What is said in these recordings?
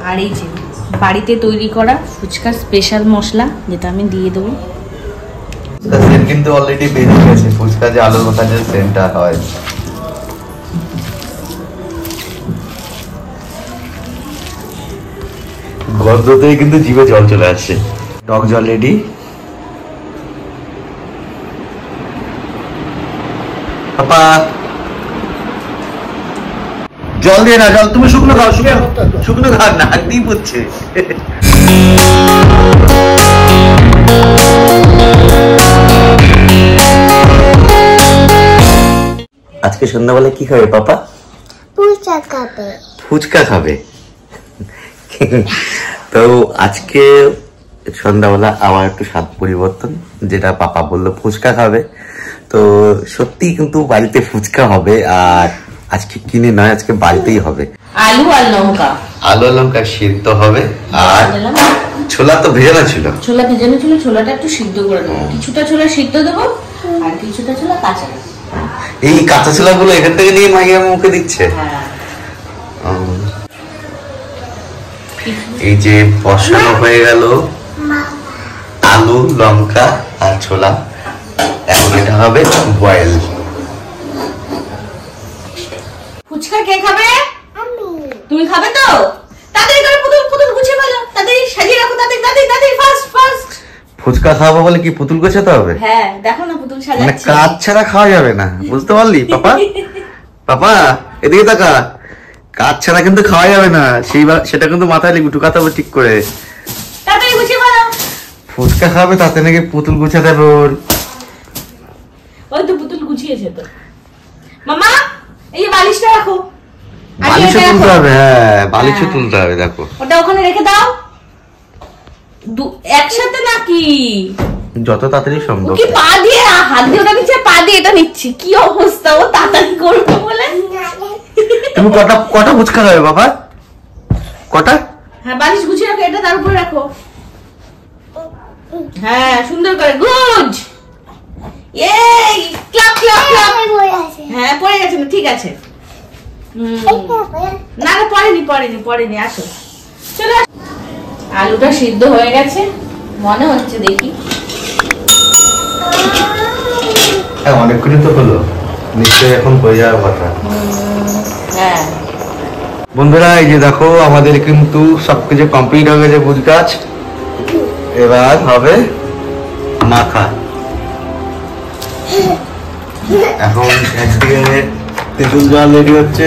আর এই যে বাড়িতে তৈরি করা ফুচকা স্পেশাল মশলা, যেটা আমি দিয়ে দেবো। সেন্ট কিন্তু অলরেডি বেরিয়ে গেছে, ফুচকা যে আলুর মাথা যে সেন্টটা হয়। গন্ধতেই কিন্তু জিভে জল চলে আসছে। টক জল রেডি। পাপা জল দিয়ে না, জল তুমি শুকনো খাও, শুকনো খাও, নাক দিয়ে পড়ছে। আজকে সন্ধ্যাবেলা কি খাবে পাপা? ফুচকা খাবে। ফুচকা খাবে। তো আজকে সন্ধ্যাবেলা আবার একটু স্বাদ পরিবর্তন, যেটা পাপা বললো ফুচকা খাবে। তো সত্যি কিন্তু বাড়িতে ফুচকা হবে, আর আজকে কিনে নয়, আজকে বাড়িতেই হবে। আলু আর লঙ্কা, আলু আর লঙ্কা সিদ্ধ হবে, আর ছোলা তো ভেজানো ছিল। ছোলা ভেজানো ছিল, ছোলাটা একটু সিদ্ধ করে দেবো। কিছুটা ছোলা সিদ্ধ দেবো আর কিছুটা ছোলা কাঁচা। এই কাঁচা ছোলা গুলো এখান থেকে নিয়ে মাইয়া মুখে দিচ্ছে। এই যে বসানো হয়ে গেল আলু লঙ্কা আর ছোলা, এখন এটা হবে বয়েল। ফুচকা কে খাবে? আমি। তুমি খাবে তো? তাড়াতাড়ি করে পুতুল পুতুল গুছিয়ে ফেলো, তাড়াতাড়ি সাজিয়ে রাখো, তাড়াতাড়ি তাড়াতাড়ি তাড়াতাড়ি, ফাস্ট ফাস্ট। ফুচকা খাওয়াবো বলে কি পুতুল গোছাতে হবে? হ্যাঁ দেখো না পুতুল মানে সাজাচ্ছে। কাজ ছাড়া খাওয়া যাবে না, বুঝতে পারলি পাপা? পাপা এদিকে তাকা, কাজ ছাড়া কিন্তু খাওয়া যাবে না, সেটা কিন্তু মাথায় লিখবি, ঢুকাতে হবে ঠিক করে। তাড়াতাড়ি গুছিয়ে ফেলো। ফুচকা খাবে তাতে নাকি পুতুল গোছাতে হবে ওর। ওই তো পুতুল গুছিয়েছে তো। মামা এই যে বালিশটা রাখো। বালিশও তুলতে হবে, হ্যাঁ বালিশও তুলতে হবে। দেখো ওটা ওখানে রেখে দাও। একসাথে নাকি? যত তাড়াতাড়ি সম্ভব। কি পা দিয়ে হাত দিয়ে ওটা নিচ্ছে, পা দিয়ে এটা নিচ্ছি, কি অবস্থা! ও তাড়াতাড়ি করবে বলে। তুমি কটা ফুচকা খাবে বাবা? কটা? হ্যাঁ বালিশ গুছিয়ে রাখো, এটা তার উপরে রাখো। হ্যাঁ সুন্দর করে, গুড। এই ক্লাপ ক্লাপ ক্লাপ। হ্যাঁ পড়ে গেছে না, ঠিক আছে। না না পড়েনি, আসো চলে। আলুটা সিদ্ধ হয়ে গেছে মনে হচ্ছে, দেখি। হ্যাঁ অনেকক্ষণই তো হলো, নিশ্চয়ই এখন হয়ে যাওয়ার কথা। হ্যাঁ বন্ধুরা এই যে দেখো আমাদের কিন্তু সবকিছু কমপ্লিট হয়ে গেছে ভুজ কাজ। এবার হবে মাখা। এখন একদিকে তেঁতুল জল রেডি হচ্ছে,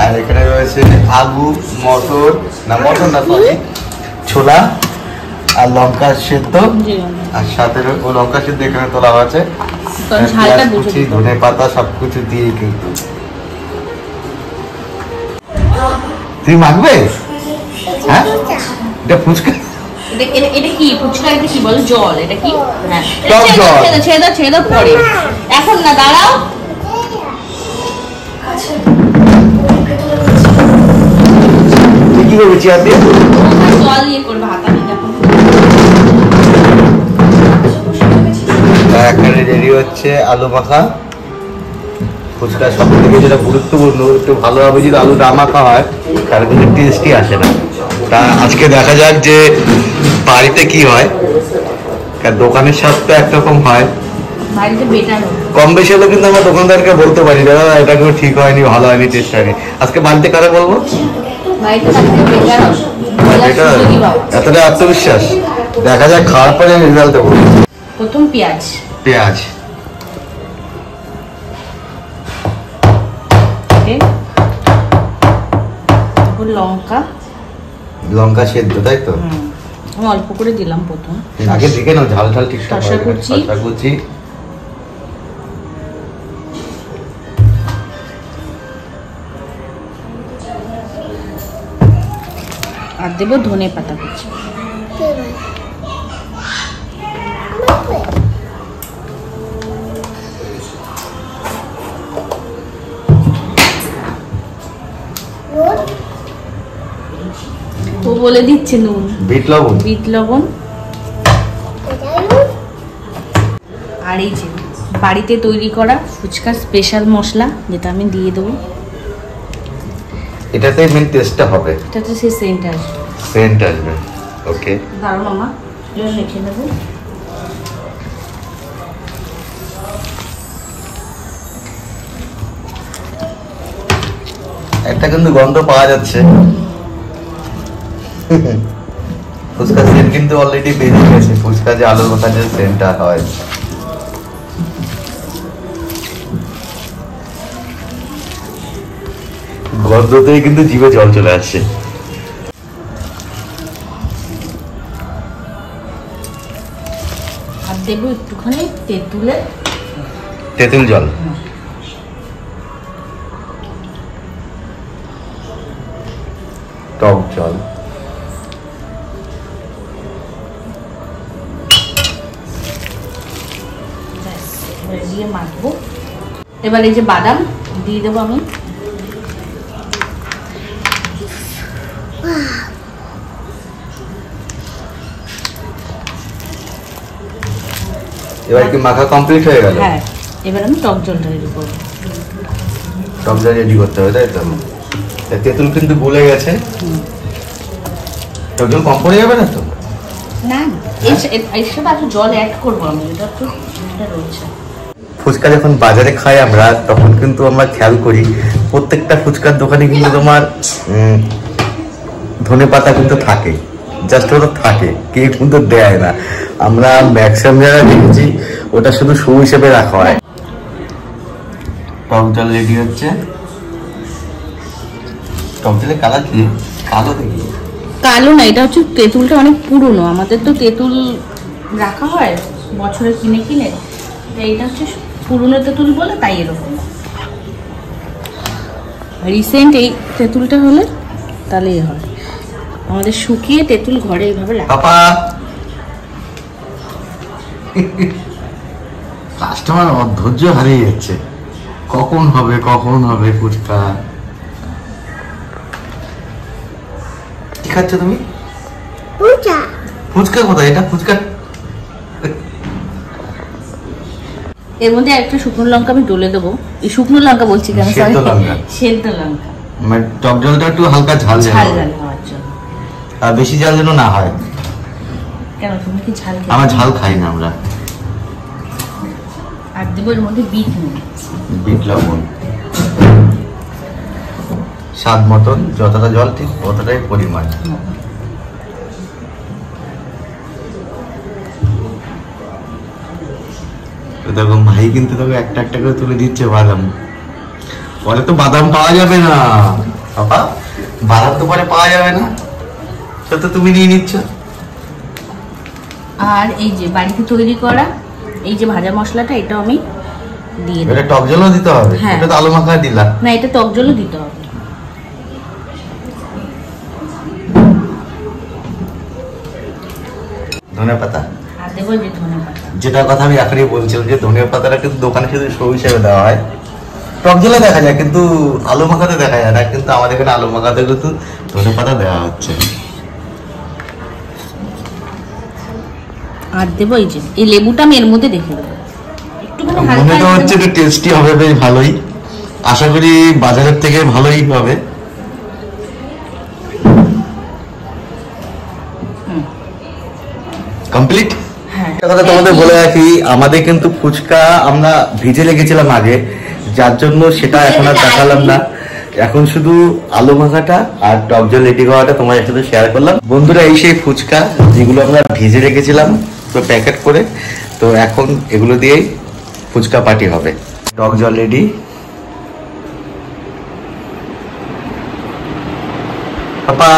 আর এখানে রয়েছে আলু মটর না সরি ছোলা আর লঙ্কা সেদ্ধ, আর সাথে ও লঙ্কা সেদ্ধ এখানে তোলা আছে, ধনে পাতা সবকিছু দিয়ে। কিন্তু তুমি মাখবে? হ্যাঁ এটা ফুচকা, এটা কি ফুচকা? এটা কি বলো? জল? এটা কি? হ্যাঁ টক জল। ছেদা পরে, এখন না, দাঁড়াও। কি করবে চেয়ার দিয়ে? জল দিয়ে করবে, হাতা দিয়ে। দেখো এখানে রেডি হচ্ছে আলু মাখা। ফুচকা সব থেকে যেটা গুরুত্বপূর্ণ, একটু ভালোভাবে যদি আলু না মাখা হয় তাহলে কিন্তু টেস্টই আসে না। তা আজকে দেখা যাক যে বাড়িতে কি হয়, কারণ দোকানের স্বাদ তো একরকম হয়, কম বেশি হলে কিন্তু আমরা দোকানদারকে বলতে পারি দাদা এটা কেউ ঠিক হয়নি, ভালো হয়নি, টেস্ট হয়নি। আজকে বাড়িতে কারা বলবো? এতটা আত্মবিশ্বাস। দেখা যাক খাওয়ার পরে রেজাল্ট দেবো। প্রথম পেঁয়াজ লঙ্কা সেদ্ধ, তাই তো? আমি অল্প করে দিলাম প্রথম, আগে দেখে নাও ঝাল ঝাল ঠিকঠাক। শসা কুচি আর দেবো ধনে পাতা কুচি। ও বলে দিচ্ছে নুন, বিট লবণ। আর এই যে বাড়িতে তৈরি করা ফুচকা স্পেশাল মশলা, যেটা আমি দিয়ে দেবো। এটাতে মেন টেস্টটা হবে, এটাতে সেই সেন্ট আসবে। সেন্ট আসবে। ওকে দাঁড়াও মামা, জল লিখে নেবো। একটা কিন্তু গন্ধ পাওয়া যাচ্ছে, ফুচকা সেন্ট কিন্তু অলরেডি বেরিয়ে গেছে। ফুচকা যে আলু মাখা যে সেন্টটা হয়, গন্ধতেই কিন্তু জিভে জল চলে আসছে। আর দেবো একটুখানি তেঁতুল জল। টক জল। দিয়ে মাখবো। এবার এই যে বাদাম দিয়ে দেবো আমি। এবার কি মাখা কমপ্লিট হয়ে গেল? হ্যাঁ, এবার আমি টক জলটা রেডি করবো। টক জল রেডি করতে হবে, তাই তো? তেঁতুল কিন্তু গলে গেছে, টক জল কম পড়ে যাবে না তো? না, এর সাথে একটু জল অ্যাড করবো আমি, এটা একটু রয়েছে। ফুচকা যখন বাজারে খাই আমরা, তখন কিন্তু আমরা খেয়াল করি প্রত্যেকটা ফুচকার দোকানে কিন্তু তোমার ধনেপাতা কিন্তু থাকে, জাস্ট ওটা থাকে, কেউ কিন্তু দেয় না। আমরা ম্যাক্সিমাম জায়গায় দেখেছি ওটা শুধু শো হিসেবে রাখা হয়। টক জল রেডি হচ্ছে। টক জলের কালার কি? কালো দেখি। কালো না, এটা হচ্ছে তেঁতুলটা অনেক পুরনো, আমাদের তো তেঁতুল রাখা হয় বছরে কিনে কিনে, এইটা হচ্ছে পুরনো তেঁতুল বলে তাই এরকম। রিসেন্ট এই তেঁতুলটা হলে তাহলেই হয়, আমাদের শুকিয়ে তেঁতুল ঘরে এইভাবে রাখা। পাপা কাস্টমার অধৈর্য হারিয়ে যাচ্ছে, কখন হবে ফুচকা। কি খাচ্ছ তুমি? ফুচকা কোথায়? এটা ফুচকা। এর মধ্যে একটা শুকনো লঙ্কা আমি ডলে দেবো। এই শুকনো লঙ্কা বলছি কেন, সেদ্ধ লঙ্কা। সেদ্ধ লঙ্কা, মানে টক জলটা একটু হালকা ঝাল ঝাল ঝাল হওয়ার জন্য। আর বেশি ঝাল যেন না হয়। কেন, তুমি কি ঝাল খাও? আমরা ঝাল খাই না আমরা। আর দেবো এর মধ্যে বিট লবণ, স্বাদ মতন, যতটা জল ঠিক ততটাই পরিমাণ। দেখো ভাই কিন্তু তোকে একটা একটা করে তুলে দিচ্ছে বাদাম। পরে তো বাদাম পাওয়া যাবে না বাবা, বাদাম তো পরে পাওয়া যাবে না, সে তো তুমি নিয়ে নিচ্ছ। আর এই যে বাড়িতে তৈরি করা এই যে ভাজা মশলাটা, এটাও আমি দিয়ে দেব। এটা টক জলও দিতে হবে? হ্যাঁ। এটা তো আলু মাখা দিলা। না, এটা টক জলও দিতে হবে। ধনে পাতা আর দেবো যে ধনে পাতা, যেটার কথা আমি এখনই বলছিলাম, যে ধনে পাতাটা কিন্তু দোকানে শুধু শো হিসেবে দেওয়া হয়। টক জলে দেখা যায় কিন্তু আলু মাখাতে দেখা যায় না, কিন্তু আমাদের এখানে আলু মাখাতে কিন্তু ধনে পাতা দেওয়া হচ্ছে। আর দেবো এই যে এই লেবুটা আমি এর মধ্যে রেখে দেবো একটুখানি মনে হালকা। তো হচ্ছে একটু টেস্টি হবে, বেশ ভালোই, আশা করি বাজারের থেকে ভালোই হবে। কমপ্লিট। একটা কথা তোমাদের বলে রাখি, আমাদের কিন্তু ফুচকা আমরা ভিজে রেখেছিলাম আগে, যার জন্য সেটা এখন আর দেখালাম না। এখন শুধু আলু মাখাটা আর টক জল রেডি করাটা তোমার সাথে শেয়ার করলাম। বন্ধুরা, এই সেই ফুচকা যেগুলো আমরা ভিজে রেখেছিলাম তো প্যাকেট করে, তো এখন এগুলো দিয়েই ফুচকা পার্টি হবে। টক জল রেডি, পাপা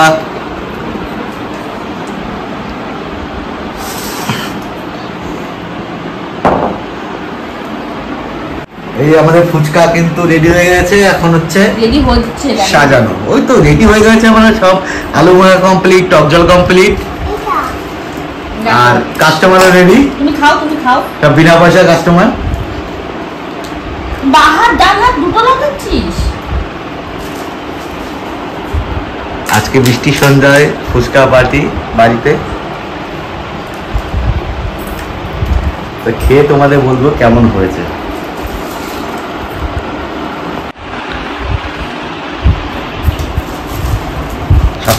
এই আমাদের ফুচকা কিন্তু রেডি হয়ে গেছে। এখন হচ্ছে রেডি হচ্ছে সাজানো। ওই তো রেডি হয়ে গেছে আমাদের সব, আলু মাখা কমপ্লিট, টক জল কমপ্লিট, আর কাস্টমারও রেডি। তুমি খাও, তুমি খাও। সব বিনা পয়সা কাস্টমার। বাহার ডাল হাত দুটো লাগাচ্ছিস। আজকে বৃষ্টি সন্ধ্যায় ফুচকা পার্টি বাড়িতে, তো খেয়ে তোমাদের বলবো কেমন হয়েছে।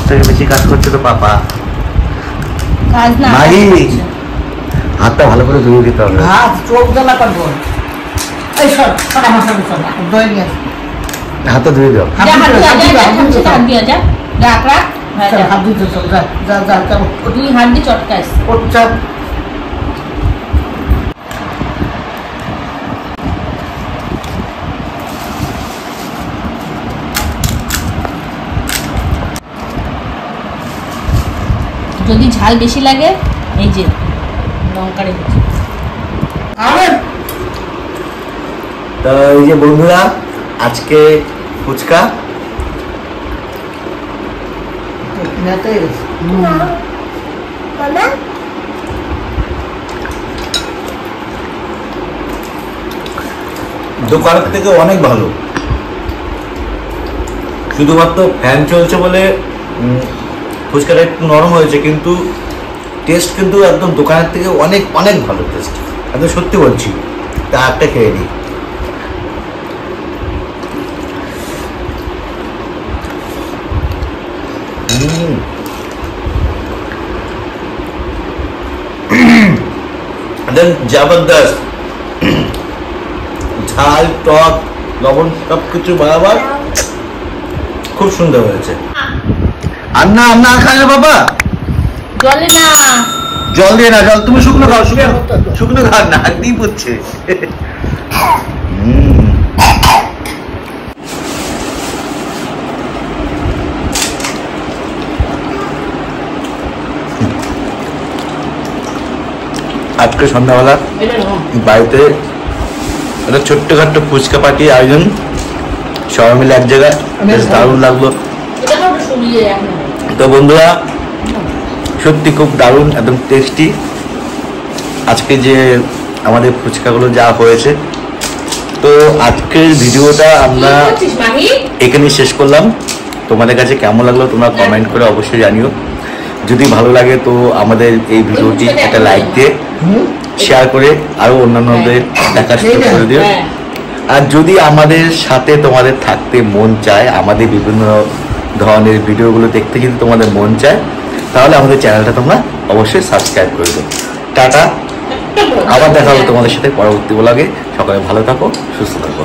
থেকে বেশি কাজ করছে তো পাপা। কাজ না মাহি হাতটা ভালো করে ধুয়ে দিতে হবে। হাত চোখ জ্বালা করবো। এই সর সর আমার সামনে সর, দই নিয়ে আসি। হাতটা ধুয়ে দাও। যা হাত দিয়া যা হাত দিয়া যা রাখ রাখ হ্যাঁ চল, যা। হাত ধুতে চল, যা যা যা চল। তুই হাত দিয়ে চটকাইস। ওঠ, চল। যদি ঝাল বেশি লাগে এই যে লঙ্কারে আরে তো এই যে বন্ধুরা আজকে ফুচকা নেতে গেছে। মামা দোকানের থেকে অনেক ভালো। শুধুমাত্র ফ্যান চলছে বলে ফুচকাটা একটু নরম হয়েছে, কিন্তু টেস্ট কিন্তু একদম দোকানের থেকে অনেক অনেক ভালো টেস্ট, একদম সত্যি বলছি। তা একটা খেয়ে নিই। জবরদস্ত ঝাল টক লবণ সব কিছু বরাবর খুব সুন্দর হয়েছে। আর না খায় না বাবা, জলে না জল দিয়ে না, জল তুমি শুকনো খাও, শুকনো খাও না, একদিন পড়ছে। আজকে সন্ধ্যাবেলা এটা না বাড়িতে একটা ছোট্টখাট্ট ফুচকা পার্টি আয়োজন, সবাই মিলে এক জায়গায়, বেশ দারুণ লাগলো। এটা তো সরিয়ে এখন তো বন্ধুরা সত্যি খুব দারুণ, একদম টেস্টি। আজকে যে আমাদের ফুচকাগুলো যা হয়েছে, তো আজকের ভিডিওটা আমরা মাহি এখানেই শেষ করলাম। তোমাদের কাছে কেমন লাগলো তোমরা কমেন্ট করে অবশ্যই জানিও। যদি ভালো লাগে তো আমাদের এই ভিডিওটি একটা লাইক দিয়ে শেয়ার করে আরও অন্যান্যদের দেখার সুযোগ করে দিও। হ্যাঁ আর যদি আমাদের সাথে তোমাদের থাকতে মন চায়, আমাদের বিভিন্ন ধরনের ভিডিওগুলো দেখতে যদি তোমাদের মন চায়, তাহলে আমাদের চ্যানেলটা তোমরা অবশ্যই সাবস্ক্রাইব করে দেবে। টাটা, আবার দেখা হবে তোমাদের সাথে পরবর্তী ব্লগে। সকালে ভালো থাকো, সুস্থ থাকো।